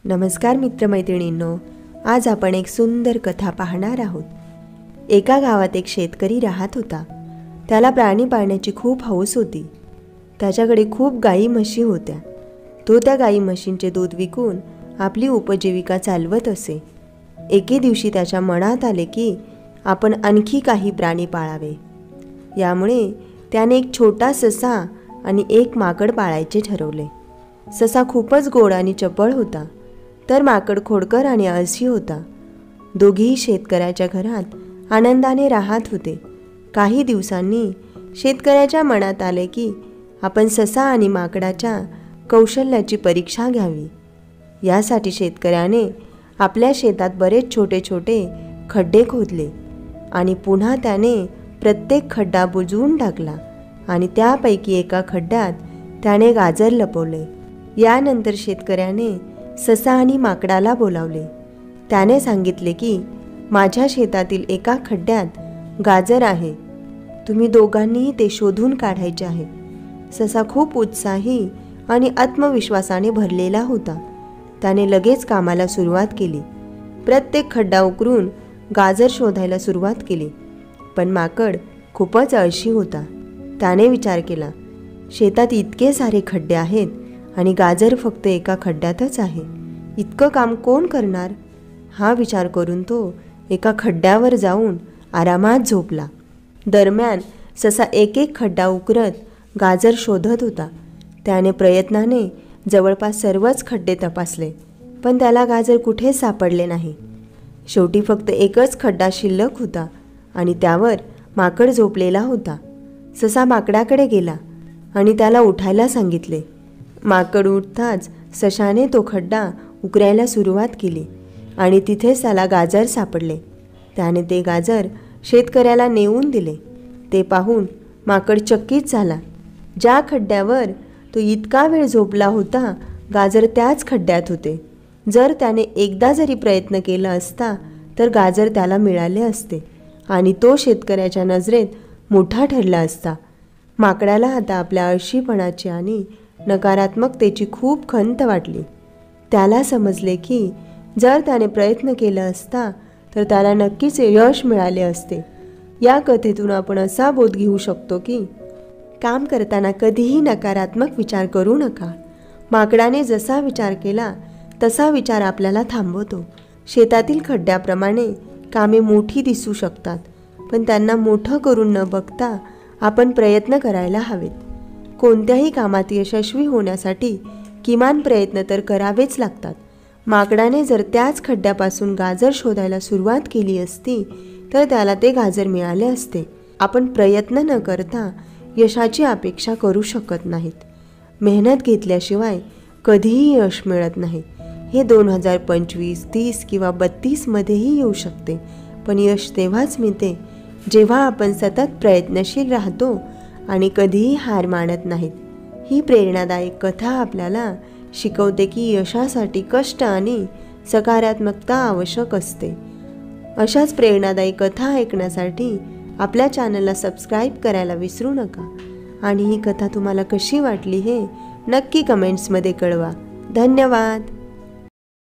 नमस्कार मित्रमैत्रिणींनो, आज आपण एक सुंदर कथा पाहणार आहोत। एका गावात एक शेतकरी राहत होता। त्याला प्राणी पाळण्याची खूप हौस होती। त्याच्याकडे खूप गाई म्हशी होत्या। तो त्या गाई म्हशींचे दूध विकून आपली उपजीविका चालवत असे। एके दिवशी त्याच्या मनात आले की आपण आणखी काही प्राणी पाळावे। यामुळे त्याने एक छोटा ससा आणि एक माकड पाळायचे ठरवले। ससा खूपच गोड आणि चपळ होता, तर माकड खोडकर आणि आळशी होता। दोघेही शेतकऱ्याच्या घरात आनंदाने राहत होते। काही दिवसांनी शेतकऱ्याच्या मनात आले की आपण ससा आणि माकडाच्या कौशल्याची परीक्षा घ्यावी। यासाठी शेतकऱ्याने आपल्या शेतात बरेच छोटे छोटे खड्डे खोदले आणि पुन्हा त्याने प्रत्येक खड्डा बुजवून टाकला आणि त्यापैकी एका खड्ड्यात त्याने गाजर लपवले। यानंतर शेतकऱ्याने ससा आणि माकडाला बोलावले। त्याने सांगितले की माझ्या शेतातील एका खड्ड्यात गाजर आहे, तुम्ही दोघांनीही ते शोधून काढायचे आहे। ससा खूप उत्साही आणि आत्मविश्वासाने भरलेला होता। त्याने लगेच कामाला सुरुवात केली। प्रत्येक खड्डा उकरून गाजर शोधायला सुरुवात केली। पण माकड खूपच आळशी होता। त्याने विचार केला, शेतात इतके सारे खड्डे आहेत आणि गाजर फक्त एका खड्ड्यातच आहे, इतकं काम कोण करणार? हा विचार करून तो एका खड्ड्यावर जाऊन आरामात झोपला। दरम्यान ससा एक एक खड्डा उकरत गाजर शोधत होता। त्याने प्रयत्नाने जवळपास सर्वच खड्डे तपासले, पण त्याला गाजर कुठेच सापडले नाही। शेवटी फक्त एकच खड्डा शिल्लक होता आणि त्यावर माकड झोपलेला होता। ससा माकडाकडे गेला आणि त्याला उठायला सांगितले। माकड उठताच सशाने तो खड्डा उकरायला सुरुवात केली आणि तिथेच त्याला गाजर सापडले। त्याने ते गाजर शेतकऱ्याला नेऊन दिले। ते पाहून माकड चकित झाला। ज्या खड्ड्यावर तो इतका वेळ झोपला होता, गाजर त्याच खड्ड्यात होते। जर त्याने एकदा जरी प्रयत्न केला असता तर गाजर त्याला मिळाले असते आणि तो शेतकऱ्याच्या नजरेत मोठा ठरला असता। माकडाला आता आपल्या आळशीपणाची आणि नकारात्मकतेची खूप खंत वाटली। त्याला समजले की जर त्याने प्रयत्न केला असता तर त्याला नक्कीच यश मिळाले असते। या कथेतून आपण असा बोध घेऊ शकतो की काम करताना कधीही नकारात्मक विचार करू नका। माकडाने जसा विचार केला तसा विचार आपल्याला थांबवतो। शेतातील खड्ड्याप्रमाणे कामे मोठी दिसू शकतात, पण त्यांना मोठं करून न बघता आपण प्रयत्न करायला हवेत। कोणत्याही कामात यशस्वी होण्यासाठी किमान प्रयत्न तर करावेच लागतात। माकडाने जर त्याच खड्ड्यापासून गाजर शोधायला सुरुवात केली असती तर त्याला ते गाजर मिळाले असते। आपण प्रयत्न न करता यशाची अपेक्षा करू शकत नाहीत। मेहनत घेतल्याशिवाय कधीही यश मिळत नाही। हे 2025, 30 किंवा 32 मध्येही येऊ शकते, पण यश तेव्हाच मिळते जेव्हा आपण सतत प्रयत्नशील राहतो आणि कधीही हार मानत नाहीत। ही प्रेरणादायक कथा आपल्याला शिकवते की यशासाठी कष्ट आणि सकारात्मकता आवश्यक असते। अशाच प्रेरणादायी कथा ऐकण्यासाठी आपल्या चॅनलला सबस्क्राईब करायला विसरू नका आणि ही कथा तुम्हाला कशी वाटली हे नक्की कमेंट्समध्ये कळवा। धन्यवाद।